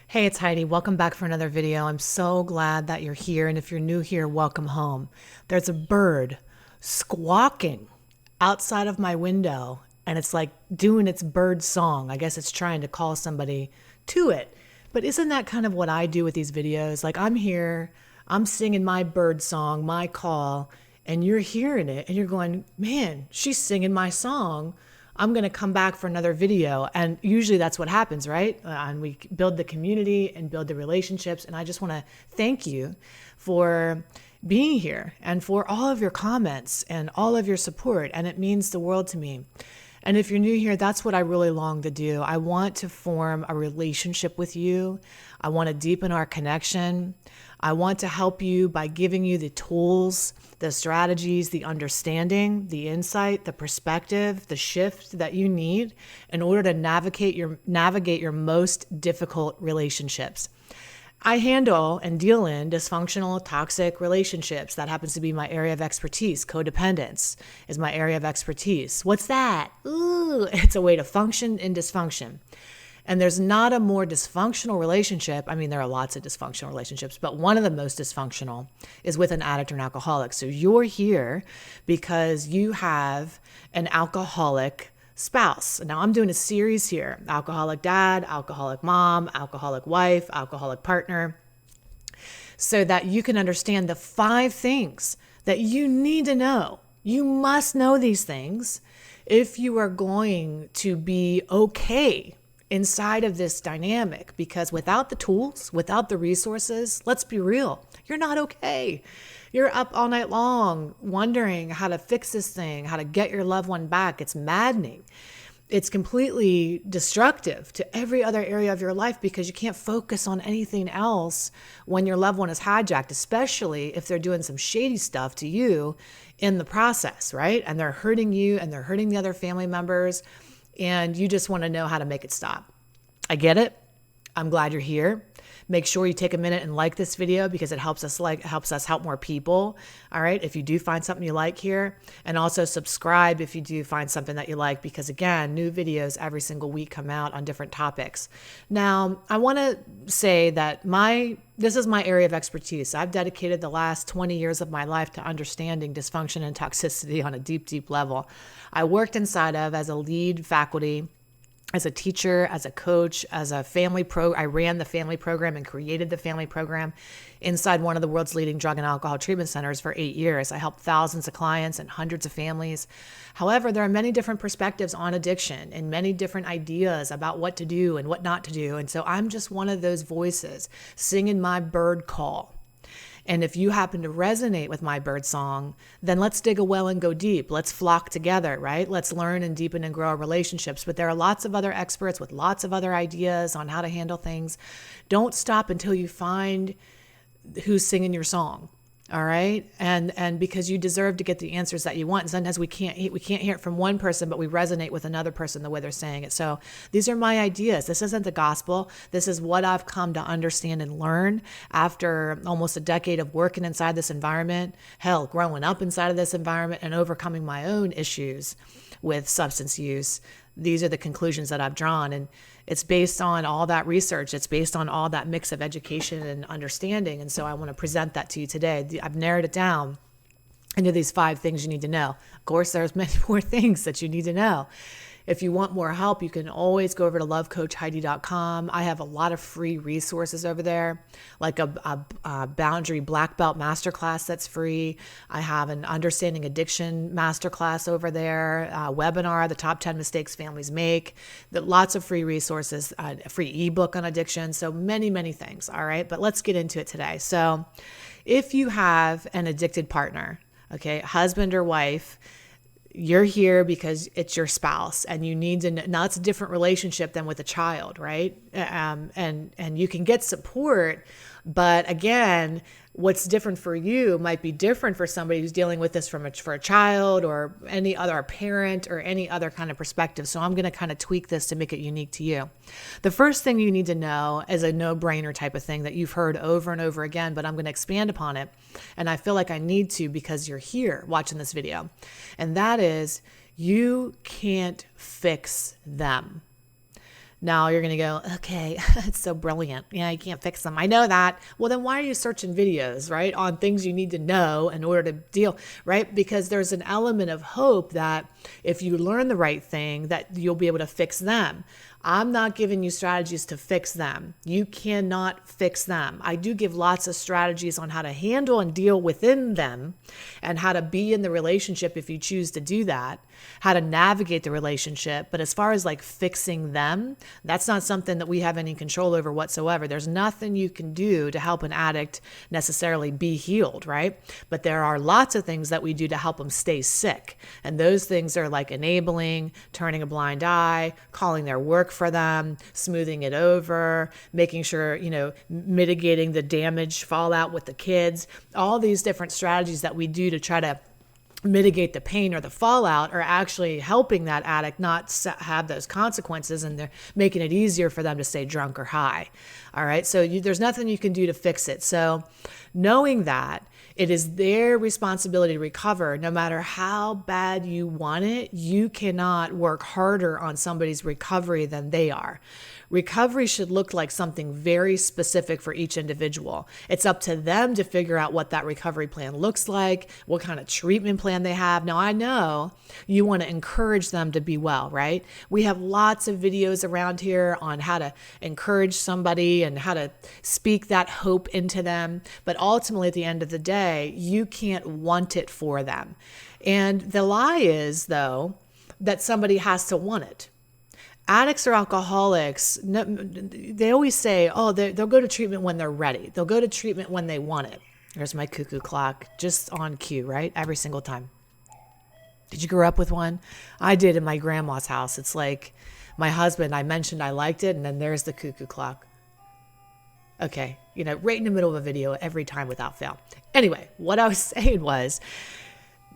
Hey, it's Heidi. Welcome back for another video. I'm so glad that you're here. And if you're new here, welcome home. There's a bird squawking outside of my window, and it's like doing its bird song. I guess it's trying to call somebody to it. But isn't that kind of what I do with these videos? Like, I'm here, I'm singing my bird song, my call, and you're hearing it, and you're going, man, she's singing my song. I'm going to come back for another video. And usually that's what happens, right? And we build the community and build the relationships. And I just want to thank you for being here and for all of your comments and all of your support. And it means the world to me. And if you're new here, that's what I really long to do. I want to form a relationship with you. I want to deepen our connection. I want to help you by giving you the tools, the strategies, the understanding, the insight, the perspective, the shift that you need in order to navigate your most difficult relationships. I handle and deal in dysfunctional, toxic relationships. That happens to be my area of expertise. Codependence is my area of expertise. What's that? Ooh, it's a way to function in dysfunction. And there's not a more dysfunctional relationship. I mean, there are lots of dysfunctional relationships, but one of the most dysfunctional is with an addict or an alcoholic. So you're here because you have an alcoholic spouse. Now I'm doing a series here: alcoholic dad, alcoholic mom, alcoholic wife, alcoholic partner, so that you can understand the 5 things that you need to know. You must know these things if you are going to be okay inside of this dynamic, because without the tools, without the resources, let's be real, you're not okay. You're up all night long wondering how to fix this thing, how to get your loved one back. It's maddening. It's completely destructive to every other area of your life because you can't focus on anything else when your loved one is hijacked, especially if they're doing some shady stuff to you in the process, right? And they're hurting you and they're hurting the other family members, and you just want to know how to make it stop. I get it. I'm glad you're here. Make sure you take a minute and like this video because it helps us help more people. All right. If you do find something you like here, and also subscribe if you do find something that you like, because again, new videos every single week come out on different topics. Now, I want to say that this is my area of expertise. I've dedicated the last 20 years of my life to understanding dysfunction and toxicity on a deep, deep level. I worked inside of as a lead faculty, as a teacher, as a coach, as a I ran the family program and created the family program inside one of the world's leading drug and alcohol treatment centers for 8 years. I helped thousands of clients and hundreds of families. However, there are many different perspectives on addiction and many different ideas about what to do and what not to do. And so I'm just one of those voices singing my bird call. And if you happen to resonate with my bird song, then let's dig a well and go deep. Let's flock together, right? Let's learn and deepen and grow our relationships. But there are lots of other experts with lots of other ideas on how to handle things. Don't stop until you find who's singing your song. All right. And because you deserve to get the answers that you want. And sometimes we can't hear it from one person, but we resonate with another person the way they're saying it. So these are my ideas. This isn't the gospel. This is what I've come to understand and learn after almost a decade of working inside this environment, hell, growing up inside of this environment and overcoming my own issues with substance use. These are the conclusions that I've drawn. And it's based on all that research. It's based on all that mix of education and understanding. And so I want to present that to you today. I've narrowed it down into these 5 things you need to know. Of course, there's many more things that you need to know. If you want more help, you can always go over to lovecoachheidi.com. I have a lot of free resources over there, like a boundary black belt masterclass that's free. I have an understanding addiction masterclass over there, a webinar, the top 10 mistakes families make, lots of free resources, a free ebook on addiction. So many, many things. All right. But let's get into it today. So if you have an addicted partner, okay, husband or wife, you're here because it's your spouse and you need to know. Now it's a different relationship than with a child, right? And you can get support, but again, what's different for you might be different for somebody who's dealing with this for a child or any other parent or any other kind of perspective. So I'm going to kind of tweak this to make it unique to you. The first thing you need to know is a no-brainer type of thing that you've heard over and over again, but I'm going to expand upon it. And I feel like I need to because you're here watching this video. And that is, you can't fix them. Now you're going to go, okay, it's so brilliant. Yeah, you can't fix them. I know that. Well, then why are you searching videos, right, on things you need to know in order to deal, right? Because there's an element of hope that if you learn the right thing, that you'll be able to fix them. I'm not giving you strategies to fix them. You cannot fix them. I do give lots of strategies on how to handle and deal within them and how to be in the relationship if you choose to do that, how to navigate the relationship. But as far as like fixing them, that's not something that we have any control over whatsoever. There's nothing you can do to help an addict necessarily be healed, right? But there are lots of things that we do to help them stay sick. And those things are like enabling, turning a blind eye, calling their work for them, smoothing it over, making sure, mitigating the damage, fallout with the kids. All these different strategies that we do to try to mitigate the pain or the fallout are actually helping that addict not have those consequences, and they're making it easier for them to stay drunk or high. All right. So there's nothing you can do to fix it. So knowing that it is their responsibility to recover, no matter how bad you want it, you cannot work harder on somebody's recovery than they are. Recovery should look like something very specific for each individual. It's up to them to figure out what that recovery plan looks like, what kind of treatment plan they have. Now, I know you want to encourage them to be well, right? We have lots of videos around here on how to encourage somebody and how to speak that hope into them. But ultimately, at the end of the day, you can't want it for them. And the lie is, though, that somebody has to want it. Addicts or alcoholics, they always say, they'll go to treatment when they're ready. They'll go to treatment when they want it. There's my cuckoo clock, just on cue, right? Every single time. Did you grow up with one? I did in my grandma's house. It's like my husband, I mentioned I liked it, and then there's the cuckoo clock. Okay, right in the middle of a video every time without fail. Anyway, what I was saying was,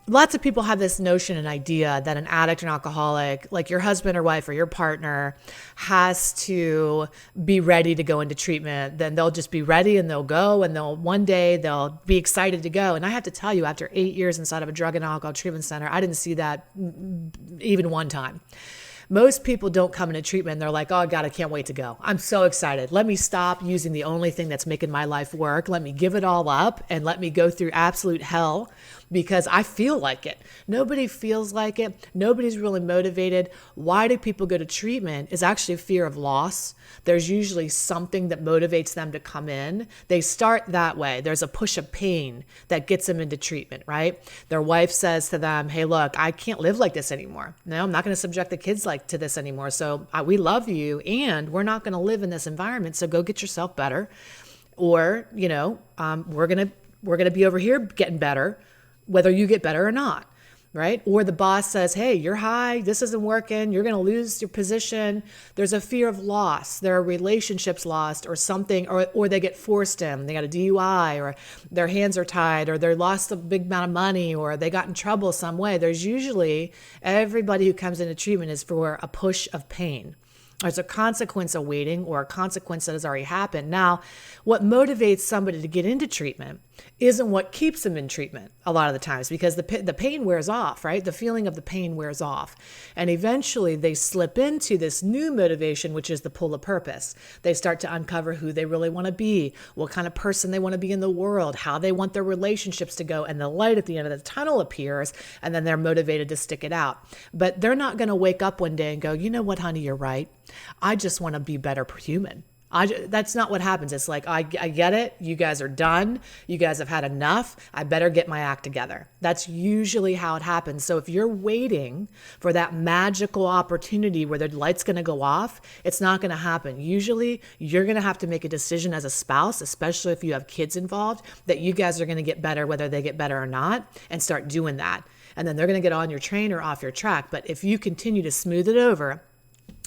lots of people have this notion and idea that an addict or an alcoholic, like your husband or wife or your partner, has to be ready to go into treatment. Then they'll just be ready and they'll go, and one day they'll be excited to go. And I have to tell you, after 8 years inside of a drug and alcohol treatment center, I didn't see that even one time. Most people don't come into treatment and they're like, oh God, I can't wait to go. I'm so excited. Let me stop using the only thing that's making my life work. Let me give it all up and let me go through absolute hell because I feel like it. Nobody feels like it. Nobody's really motivated. Why do people go to treatment is actually fear of loss. There's usually something that motivates them to come in. They start that way. There's a push of pain that gets them into treatment, right? Their wife says to them, hey, look, I can't live like this anymore. No, I'm not going to subject the kids to this anymore. So we love you and we're not going to live in this environment. So go get yourself better. Or, we're going to be over here getting better, whether you get better or not. Right? Or the boss says, hey, you're high, this isn't working, you're going to lose your position. There's a fear of loss. There are relationships lost or something, or they get forced in. They got a DUI, or their hands are tied, or they lost a big amount of money, or they got in trouble some way. There's usually, everybody who comes into treatment is for a push of pain. There's a consequence awaiting or a consequence that has already happened. Now, what motivates somebody to get into treatment isn't what keeps them in treatment a lot of the times, because the pain wears off, right? The feeling of the pain wears off. And eventually they slip into this new motivation, which is the pull of purpose. They start to uncover who they really want to be, what kind of person they want to be in the world, how they want their relationships to go, and the light at the end of the tunnel appears, and then they're motivated to stick it out. But they're not going to wake up one day and go, you know what, honey, you're right. I just want to be better human. That's not what happens. It's like, I get it. You guys are done. You guys have had enough. I better get my act together. That's usually how it happens. So if you're waiting for that magical opportunity where the light's going to go off, it's not going to happen. Usually you're going to have to make a decision as a spouse, especially if you have kids involved, that you guys are going to get better, whether they get better or not, and start doing that. And then they're going to get on your train or off your track. But if you continue to smooth it over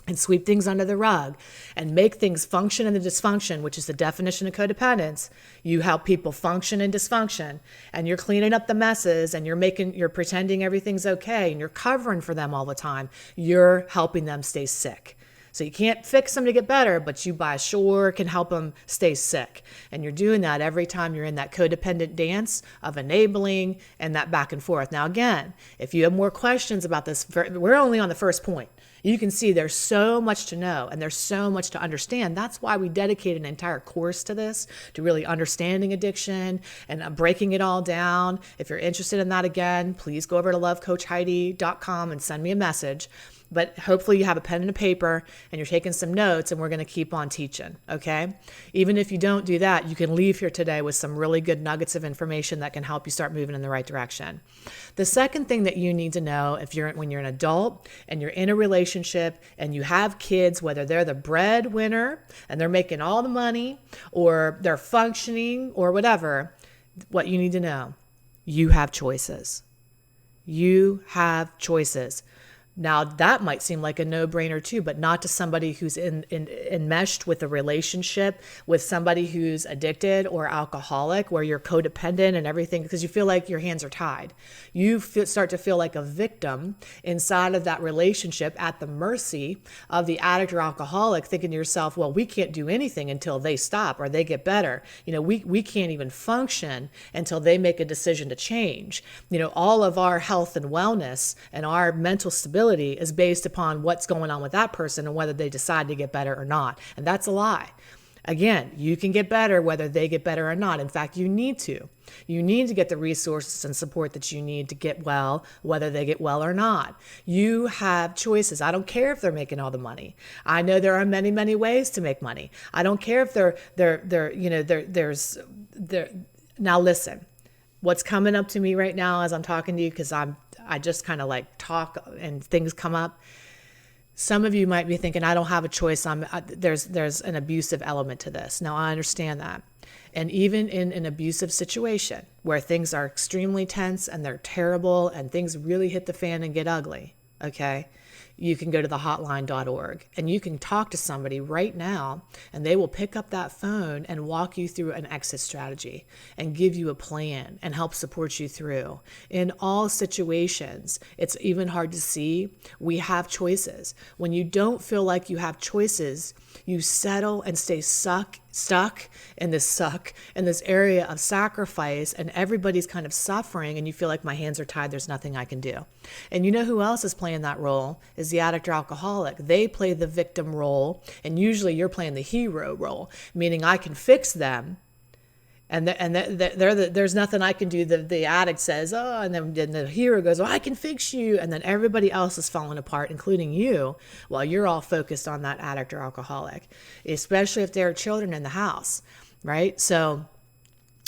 and sweep things under the rug and make things function in the dysfunction, which is the definition of codependence, you help people function in dysfunction, and you're cleaning up the messes, and you're pretending everything's okay, and you're covering for them all the time. You're helping them stay sick. So you can't fix them to get better, but you by sure can help them stay sick. And you're doing that every time you're in that codependent dance of enabling and that back and forth. Now, again, if you have more questions about this, we're only on the first point. You can see there's so much to know and there's so much to understand. That's why we dedicate an entire course to this, to really understanding addiction and breaking it all down. If you're interested in that, again, please go over to lovecoachheidi.com and send me a message. But hopefully you have a pen and a paper and you're taking some notes, and we're going to keep on teaching, okay? Even if you don't do that, you can leave here today with some really good nuggets of information that can help you start moving in the right direction. The second thing that you need to know when you're an adult and you're in a relationship and you have kids, whether they're the breadwinner and they're making all the money or they're functioning or whatever, what you need to know, you have choices. You have choices. Now, that might seem like a no-brainer too, but not to somebody who's enmeshed with a relationship with somebody who's addicted or alcoholic, where you're codependent and everything, because you feel like your hands are tied. You start to feel like a victim inside of that relationship at the mercy of the addict or alcoholic, thinking to yourself, well, we can't do anything until they stop or they get better. We can't even function until they make a decision to change. All of our health and wellness and our mental stability is based upon what's going on with that person and whether they decide to get better or not. And that's a lie. Again, you can get better whether they get better or not. In fact, you need to. You need to get the resources and support that you need to get well, whether they get well or not. You have choices. I don't care if they're making all the money. I know there are many, many ways to make money. I don't care if there's now listen, what's coming up to me right now as I'm talking to you, because I just kind of like talk and things come up. Some of you might be thinking, I don't have a choice. There's an abusive element to this. Now, I understand that. And even in an abusive situation where things are extremely tense and they're terrible and things really hit the fan and get ugly, okay, you can go to thehotline.org and you can talk to somebody right now, and they will pick up that phone and walk you through an exit strategy and give you a plan and help support you through. In all situations, it's even hard to see, we have choices. When you don't feel like you have choices, you settle and stay stuck in this area of sacrifice, and everybody's kind of suffering, and you feel like my hands are tied, there's nothing I can do. And you know who else is playing that role is the addict or alcoholic. They play the victim role, and usually you're playing the hero role, meaning I can fix them. And there's nothing I can do. The addict says, oh, and then the hero goes, oh, I can fix you. And then everybody else is falling apart, including you, while you're all focused on that addict or alcoholic, especially if there are children in the house, right? So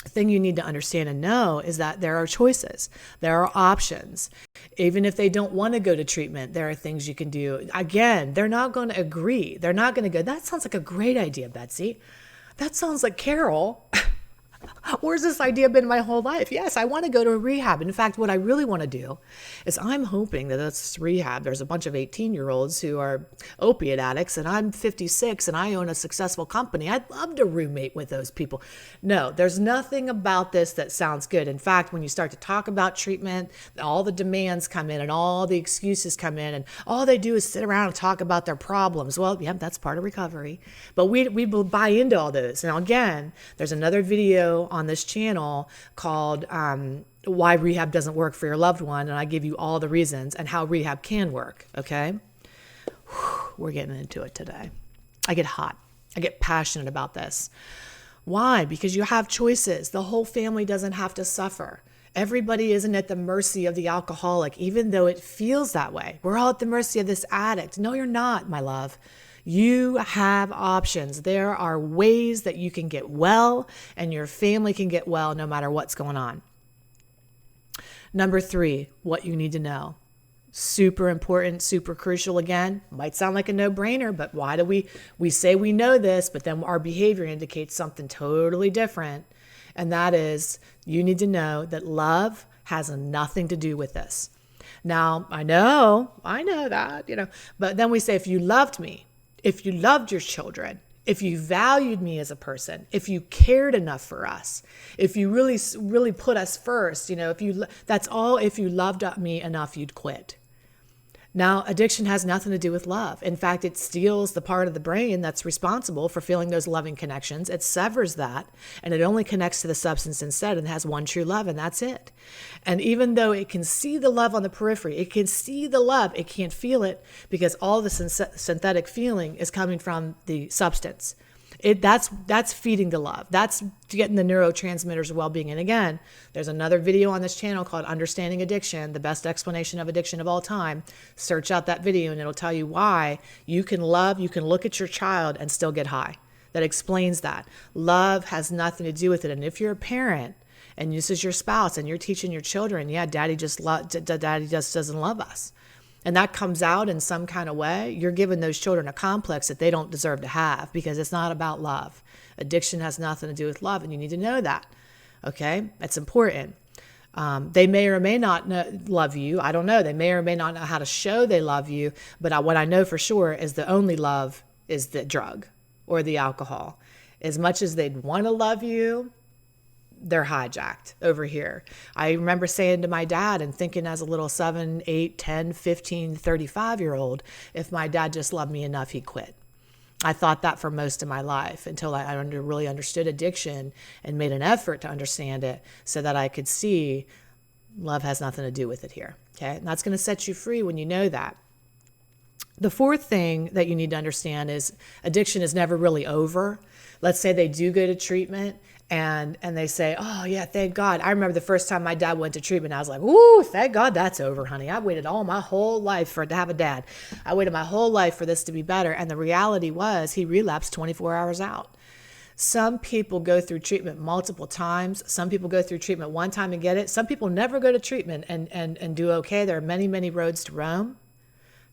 the thing you need to understand and know is that there are choices. There are options. Even if they don't want to go to treatment, there are things you can do. Again, they're not going to agree. They're not going to go, that sounds like a great idea, Betsy. That sounds like Carol. Where's this idea been my whole life? Yes, I want to go to a rehab. In fact, what I really want to do is I'm hoping that this rehab, there's a bunch of 18-year-olds who are opiate addicts, and I'm 56 and I own a successful company. I'd love to roommate with those people. No, there's nothing about this that sounds good. In fact, when you start to talk about treatment, all the demands come in and all the excuses come in, and all they do is sit around and talk about their problems. Well, yeah, that's part of recovery. But we buy into all those. Now, again, there's another video on this channel called Why Rehab Doesn't Work for Your Loved One, and I give you all the reasons and how rehab can work, okay? We're getting into it today. I get hot. I get passionate about this. Why? Because you have choices. The whole family doesn't have to suffer. Everybody isn't at the mercy of the alcoholic, even though it feels that way. We're all at the mercy of this addict. No, you're not, my love. You have options. There are ways that you can get well and your family can get well no matter what's going on. Number 3, what you need to know. Super important, super crucial. Again, might sound like a no-brainer, but why do we say we know this, but then our behavior indicates something totally different. And that is, you need to know that love has nothing to do with this. Now, I know that, but then we say, if you loved me, if you loved your children, if you valued me as a person, if you cared enough for us, if you really, really put us first, if you loved me enough, you'd quit. Now, addiction has nothing to do with love. In fact, it steals the part of the brain that's responsible for feeling those loving connections. It severs that, and it only connects to the substance instead and has one true love, and that's it. And even though it can see the love on the periphery, it can see the love, it can't feel it because all the synthetic feeling is coming from the substance. That's feeding the love. That's getting the neurotransmitters of well-being. And again, there's another video on this channel called Understanding Addiction, the best explanation of addiction of all time. Search out that video and it'll tell you why you can look at your child and still get high. That explains that. Love has nothing to do with it. And if you're a parent and this is your spouse and you're teaching your children, yeah, daddy just doesn't love us, and that comes out in some kind of way, you're giving those children a complex that they don't deserve to have because it's not about love. Addiction has nothing to do with love, and you need to know that, okay? That's important. They may or may not love you. I don't know. They may or may not know how to show they love you, but what I know for sure is the only love is the drug or the alcohol. As much as they'd want to love you, they're hijacked over here. I remember saying to my dad and thinking as a little 7, 8, 10, 15, 35-year-old, if my dad just loved me enough, he'd quit. I thought that for most of my life until I really understood addiction and made an effort to understand it so that I could see love has nothing to do with it here. Okay. And that's going to set you free when you know that. The fourth thing that you need to understand is addiction is never really over. Let's say they do go to treatment and they say, oh yeah, thank God. I remember the first time my dad went to treatment, I was like, ooh, thank God that's over, honey. I waited all my whole life to have a dad. I waited my whole life for this to be better. And the reality was he relapsed 24 hours out. Some people go through treatment multiple times. Some people go through treatment one time and get it. Some people never go to treatment and do okay. There are many, many roads to Rome.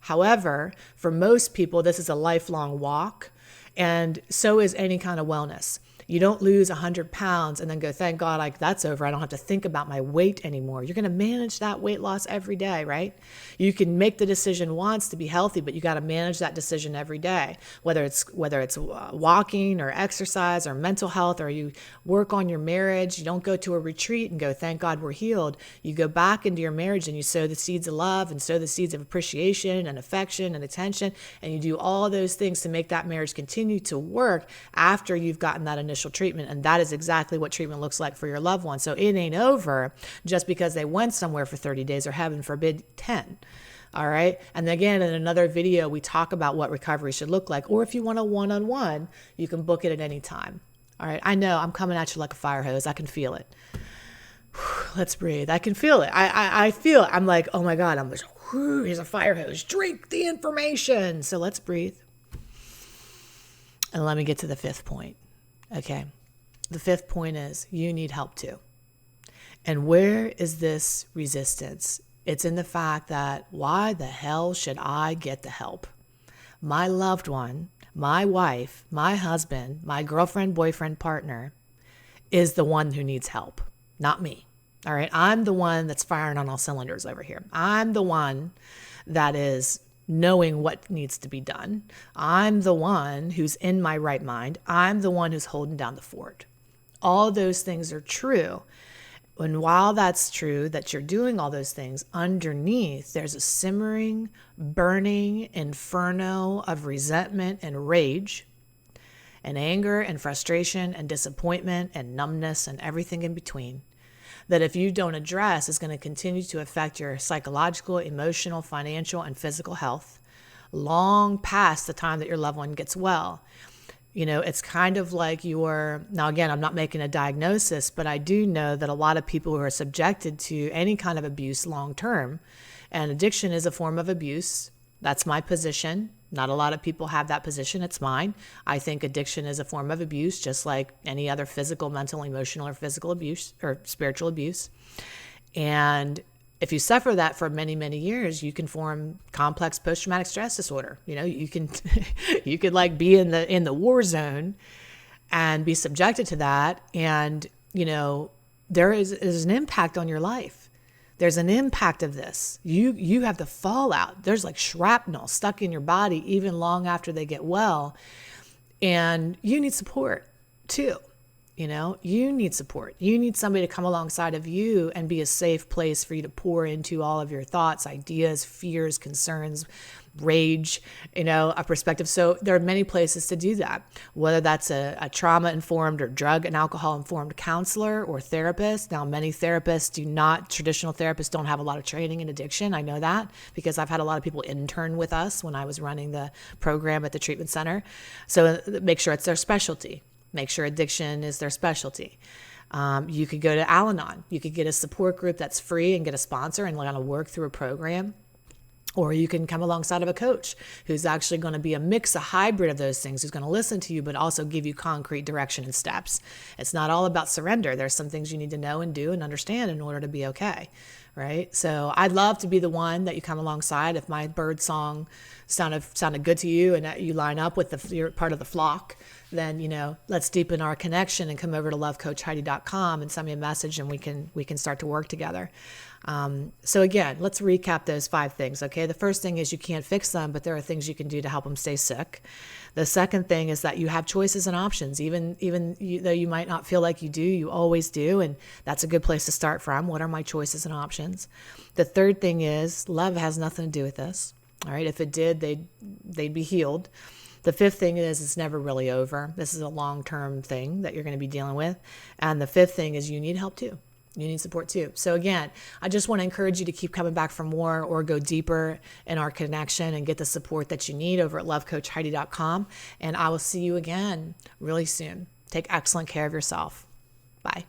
However, for most people, this is a lifelong walk, and so is any kind of wellness. You don't lose 100 pounds and then go, thank God, like that's over. I don't have to think about my weight anymore. You're going to manage that weight loss every day, right? You can make the decision once to be healthy, but you got to manage that decision every day, whether it's walking or exercise or mental health, or you work on your marriage. You don't go to a retreat and go, thank God we're healed. You go back into your marriage and you sow the seeds of love and sow the seeds of appreciation and affection and attention. And you do all those things to make that marriage continue to work after you've gotten that initial treatment. And that is exactly what treatment looks like for your loved one. So it ain't over just because they went somewhere for 30 days or heaven forbid 10. All right. And again, in another video, we talk about what recovery should look like. Or if you want a one-on-one, you can book it at any time. All right. I know I'm coming at you like a fire hose. I can feel it. Let's breathe. I can feel it. I feel it. I'm like, oh my God, I'm like, here's a fire hose. Drink the information. So let's breathe. And let me get to the fifth point. Okay. The fifth point is you need help too. And where is this resistance? It's in the fact that why the hell should I get the help? My loved one, my wife, my husband, my girlfriend, boyfriend, partner is the one who needs help, not me. All right. I'm the one that's firing on all cylinders over here. I'm the one that is knowing what needs to be done. I'm the one who's in my right mind. I'm the one who's holding down the fort. All those things are true. And while that's true, that you're doing all those things, underneath, there's a simmering, burning inferno of resentment and rage and anger and frustration and disappointment and numbness and everything in between that if you don't address is going to continue to affect your psychological, emotional, financial, and physical health long past the time that your loved one gets well. You know, it's kind of like now again, I'm not making a diagnosis, but I do know that a lot of people who are subjected to any kind of abuse long-term, and addiction is a form of abuse. That's my position. Not a lot of people have that position. It's mine. I think addiction is a form of abuse, just like any other physical, mental, emotional, or physical abuse or spiritual abuse. And if you suffer that for many, many years, you can form complex post-traumatic stress disorder. You know, you could like be in the war zone and be subjected to that. And, you know, there is an impact on your life. There's an impact of this. You have the fallout. There's like shrapnel stuck in your body even long after they get well. And you need support too. You need support. You need somebody to come alongside of you and be a safe place for you to pour into all of your thoughts, ideas, fears, concerns, rage, a perspective. So there are many places to do that, whether that's a trauma-informed or drug and alcohol-informed counselor or therapist. Now, many therapists traditional therapists don't have a lot of training in addiction. I know that because I've had a lot of people intern with us when I was running the program at the treatment center. So make sure it's their specialty. Make sure addiction is their specialty. You could go to Al-Anon. You could get a support group that's free and get a sponsor and kind of work through a program. Or you can come alongside of a coach who's actually going to be a hybrid of those things, who's going to listen to you, but also give you concrete direction and steps. It's not all about surrender. There's some things you need to know and do and understand in order to be okay, right? So I'd love to be the one that you come alongside. If my bird song sounded good to you and that you line up with you're part of the flock, then, let's deepen our connection and come over to lovecoachheidi.com and send me a message and we can start to work together. So again, let's recap those 5 things. Okay. The first thing is you can't fix them, but there are things you can do to help them stay sick. The second thing is that you have choices and options, even though you might not feel like you do, you always do. And that's a good place to start from. What are my choices and options? The third thing is love has nothing to do with this. All right. If it did, they'd be healed. The fifth thing is it's never really over. This is a long-term thing that you're going to be dealing with. And the fifth thing is you need help too. You need support too. So again, I just want to encourage you to keep coming back for more or go deeper in our connection and get the support that you need over at lovecoachheidi.com. And I will see you again really soon. Take excellent care of yourself. Bye.